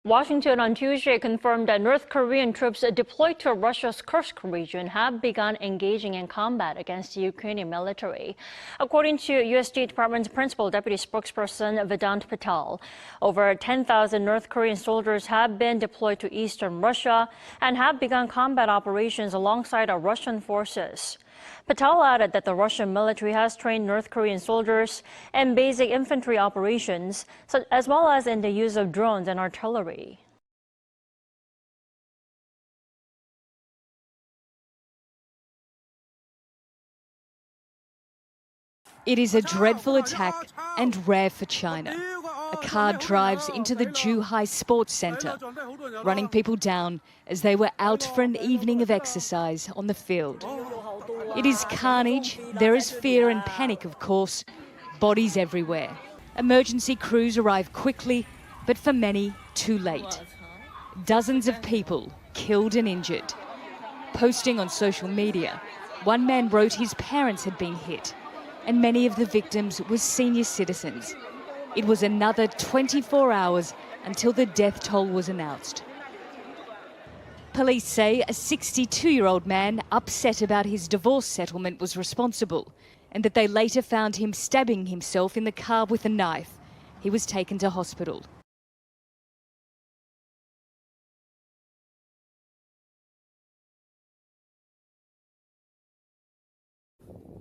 Washington on Tuesday confirmed that North Korean troops deployed to Russia's Kursk region have begun engaging in combat against the Ukrainian military. According to U.S. State Department's principal deputy spokesperson Vedant Patel, over 10,000 North Korean soldiers have been deployed to eastern Russia and have begun combat operations alongside our Russian forces. Patel added that the Russian military has trained North Korean soldiers in basic infantry operations, as well as in the use of drones and artillery. It is a dreadful attack and rare for China. A car drives into the Zhuhai Sports Center, running people down as they were out for an evening of exercise on the field. It is carnage, there is fear and panic, of course, bodies everywhere. Emergency crews arrive quickly, but for many, too late. Dozens of people killed and injured. Posting on social media, one man wrote his parents had been hit, and many of the victims were senior citizens. It was another 24 hours until the death toll was announced. Police say a 62-year-old man upset about his divorce settlement was responsible, and that they later found him stabbing himself in the car with a knife. He was taken to hospital.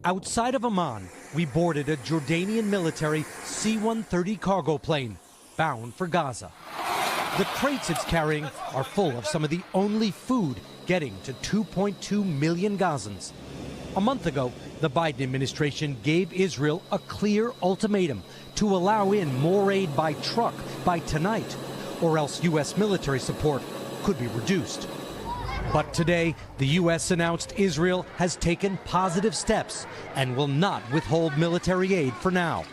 Outside of Amman, we boarded a Jordanian military C-130 cargo plane bound for Gaza. The crates it's carrying are full of some of the only food getting to 2.2 million Gazans. A month ago, the Biden administration gave Israel a clear ultimatum to allow in more aid by truck by tonight, or else U.S. military support could be reduced. But today, the U.S. announced Israel has taken positive steps and will not withhold military aid for now.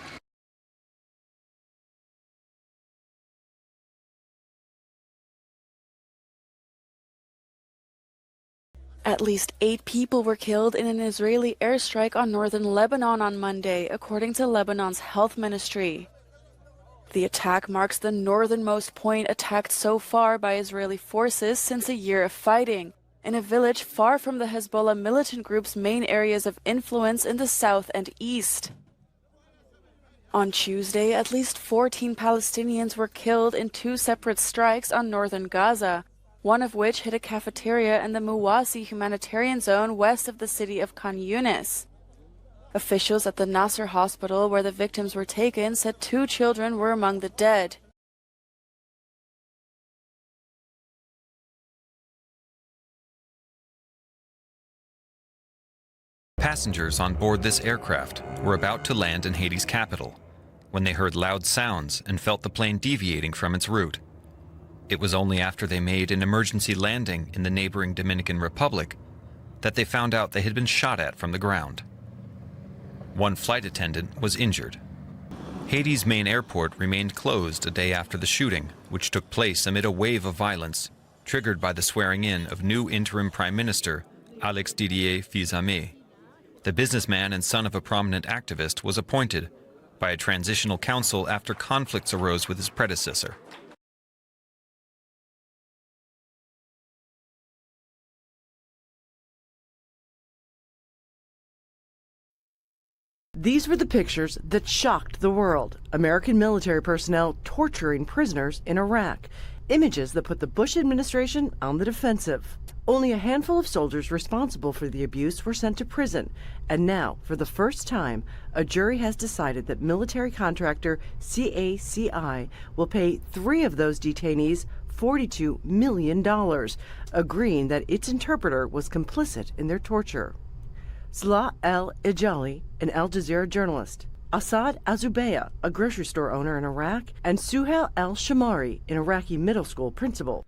At least 8 people were killed in an Israeli airstrike on northern Lebanon on Monday, according to Lebanon's health ministry. The attack marks the northernmost point attacked so far by Israeli forces since a year of fighting, in a village far from the Hezbollah militant group's main areas of influence in the south and east. On Tuesday, at least 14 Palestinians were killed in 2 separate strikes on northern Gaza, one of which hit a cafeteria in the Muwasi humanitarian zone west of the city of Khan Yunis. Officials at the Nasser hospital where the victims were taken said 2 children were among the dead. Passengers on board this aircraft were about to land in Haiti's capital when they heard loud sounds and felt the plane deviating from its route. It was only after they made an emergency landing in the neighboring Dominican Republic that they found out they had been shot at from the ground. One flight attendant was injured. Haiti's main airport remained closed a day after the shooting, which took place amid a wave of violence triggered by the swearing-in of new interim Prime Minister Alex Didier Fils-Aimé. The businessman and son of a prominent activist was appointed by a transitional council after conflicts arose with his predecessor. These were the pictures that shocked the world. American military personnel torturing prisoners in Iraq. Images that put the Bush administration on the defensive. Only a handful of soldiers responsible for the abuse were sent to prison. And now, for the first time, a jury has decided that military contractor CACI will pay 3 of those detainees $42 million, agreeing that its interpreter was complicit in their torture. Salah El-Ijali, an Al Jazeera journalist, Assad Azubeya, a grocery store owner in Iraq, and Suhail El-Shamari, an Iraqi middle school principal.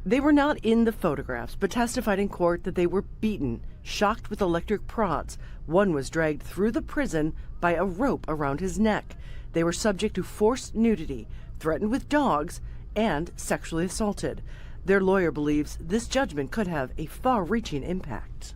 They were not in the photographs, but testified in court that they were beaten, shocked with electric prods. One was dragged through the prison by a rope around his neck. They were subject to forced nudity, threatened with dogs, and sexually assaulted. Their lawyer believes this judgment could have a far-reaching impact.